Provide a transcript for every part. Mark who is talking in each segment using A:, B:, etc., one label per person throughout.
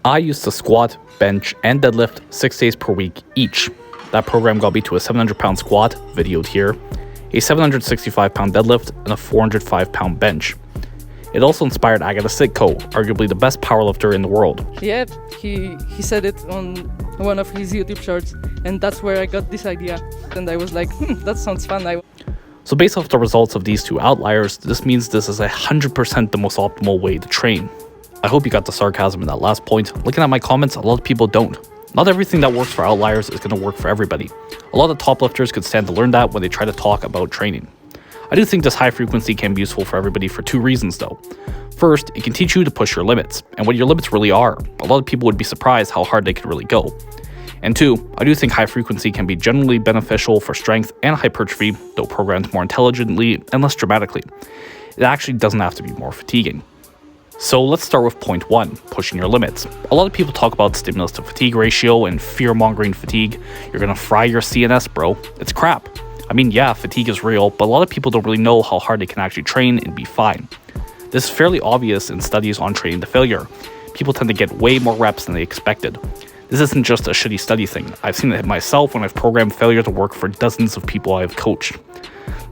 A: I used to squat, bench, and deadlift 6 days per week each. That program got me to a 700-pound squat, videoed here, a 765-pound deadlift, and a 405-pound bench. It also inspired Agata Sitko, arguably the best powerlifter in the world.
B: Yeah, he said it on one of his YouTube shorts, and that's where I got this idea. And I was like, that sounds fun.
A: So based off the results of these two outliers, this means this is 100% the most optimal way to train. I hope you got the sarcasm in that last point. Looking at my comments, a lot of people don't. Not everything that works for outliers is going to work for everybody. A lot of top lifters could stand to learn that when they try to talk about training. I do think this high frequency can be useful for everybody for two reasons though. First, it can teach you to push your limits, and what your limits really are. A lot of people would be surprised how hard they could really go. And two, I do think high frequency can be generally beneficial for strength and hypertrophy, though programmed more intelligently and less dramatically. It actually doesn't have to be more fatiguing. So let's start with point 1, pushing your limits. A lot of people talk about stimulus to fatigue ratio and fear-mongering fatigue. You're gonna fry your CNS, bro. It's crap. I mean, yeah, fatigue is real, but a lot of people don't really know how hard they can actually train and be fine. This is fairly obvious in studies on training to failure. People tend to get way more reps than they expected. This isn't just a shitty study thing. I've seen it myself when I've programmed failure to work for dozens of people I've coached.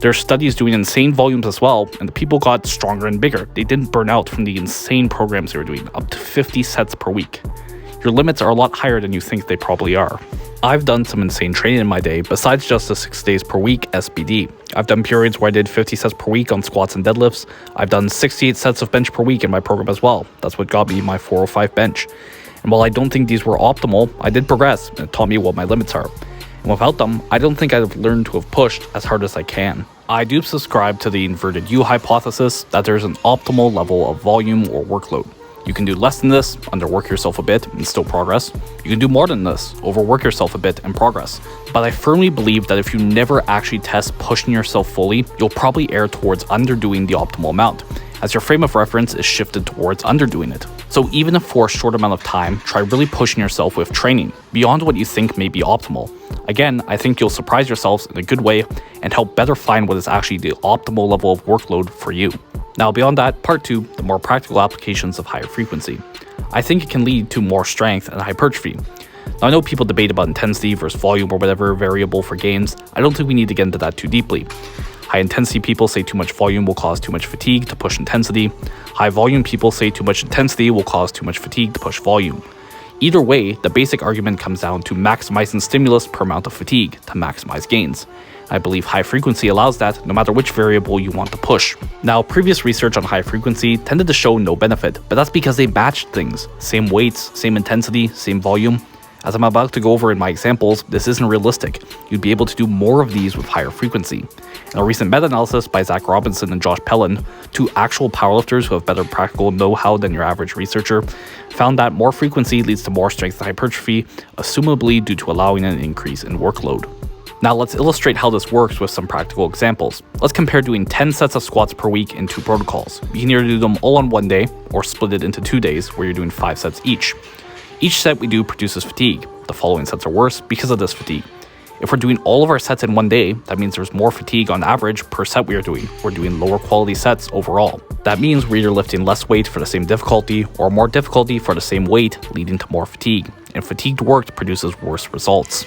A: There are studies doing insane volumes as well, and the people got stronger and bigger. They didn't burn out from the insane programs they were doing, up to 50 sets per week. Your limits are a lot higher than you think they probably are. I've done some insane training in my day, besides just the 6 days per week SBD. I've done periods where I did 50 sets per week on squats and deadlifts. I've done 68 sets of bench per week in my program as well. That's what got me my 405 bench. And while I don't think these were optimal, I did progress, and it taught me what my limits are. And without them, I don't think I'd have learned to have pushed as hard as I can. I do subscribe to the inverted U hypothesis that there's an optimal level of volume or workload. You can do less than this, underwork yourself a bit, and still progress. You can do more than this, overwork yourself a bit and progress. But I firmly believe that if you never actually test pushing yourself fully, you'll probably err towards underdoing the optimal amount, as your frame of reference is shifted towards underdoing it. So even if for a short amount of time, try really pushing yourself with training, beyond what you think may be optimal. Again, I think you'll surprise yourselves in a good way and help better find what is actually the optimal level of workload for you. Now beyond that, part 2, the more practical applications of higher frequency. I think it can lead to more strength and hypertrophy. Now I know people debate about intensity versus volume or whatever variable for gains. I don't think we need to get into that too deeply. High intensity people say too much volume will cause too much fatigue to push intensity. High volume people say too much intensity will cause too much fatigue to push volume. Either way, the basic argument comes down to maximizing stimulus per amount of fatigue to maximize gains. I believe high frequency allows that no matter which variable you want to push. Now, previous research on high frequency tended to show no benefit, but that's because they matched things. Same weights, same intensity, same volume. As I'm about to go over in my examples, this isn't realistic. You'd be able to do more of these with higher frequency. In a recent meta-analysis by Zach Robinson and Josh Pellin, two actual powerlifters who have better practical know-how than your average researcher, found that more frequency leads to more strength and hypertrophy, assumably due to allowing an increase in workload. Now let's illustrate how this works with some practical examples. Let's compare doing 10 sets of squats per week in 2 protocols. You can either do them all on one day, or split it into 2 days where you're doing 5 sets each. Each set we do produces fatigue. The following sets are worse because of this fatigue. If we're doing all of our sets in one day, that means there's more fatigue on average per set we are doing. We're doing lower quality sets overall. That means we're either lifting less weight for the same difficulty or more difficulty for the same weight, leading to more fatigue. And fatigued work produces worse results.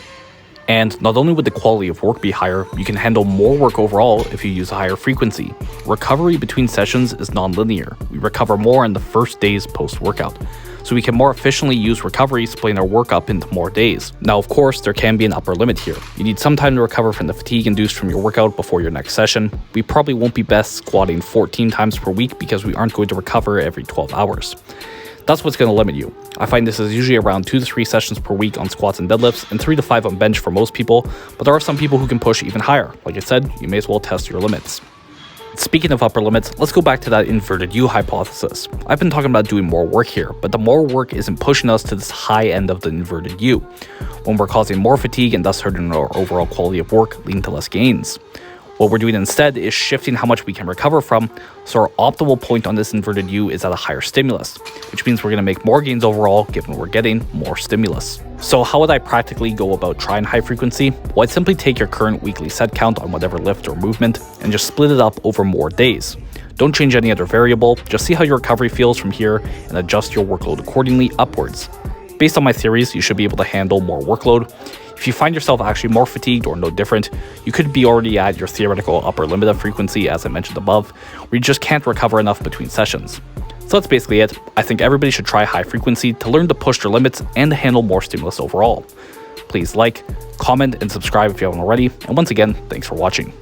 A: And not only would the quality of work be higher, you can handle more work overall if you use a higher frequency. Recovery between sessions is non-linear. We recover more in the first days post-workout, so we can more efficiently use recovery, splitting our work up into more days. Now, of course, there can be an upper limit here. You need some time to recover from the fatigue induced from your workout before your next session. We probably won't be best squatting 14 times per week because we aren't going to recover every 12 hours. That's what's going to limit you. I find this is usually around 2 to 3 sessions per week on squats and deadlifts, and 3 to 5 on bench for most people, but there are some people who can push even higher. Like I said, you may as well test your limits. Speaking of upper limits, let's go back to that inverted U hypothesis. I've been talking about doing more work here, but the more work isn't pushing us to this high end of the inverted U, when we're causing more fatigue and thus hurting our overall quality of work, leading to less gains. What we're doing instead is shifting how much we can recover from, so our optimal point on this inverted U is at a higher stimulus, which means we're going to make more gains overall given we're getting more stimulus. So how would I practically go about trying high frequency? Well, I'd simply take your current weekly set count on whatever lift or movement and just split it up over more days. Don't change any other variable, just see how your recovery feels from here and adjust your workload accordingly upwards. Based on my theories, you should be able to handle more workload. If you find yourself actually more fatigued or no different, you could be already at your theoretical upper limit of frequency, as I mentioned above, where you just can't recover enough between sessions. So that's basically it. I think everybody should try high frequency to learn to push their limits and to handle more stimulus overall. Please like, comment, and subscribe if you haven't already, and once again, thanks for watching.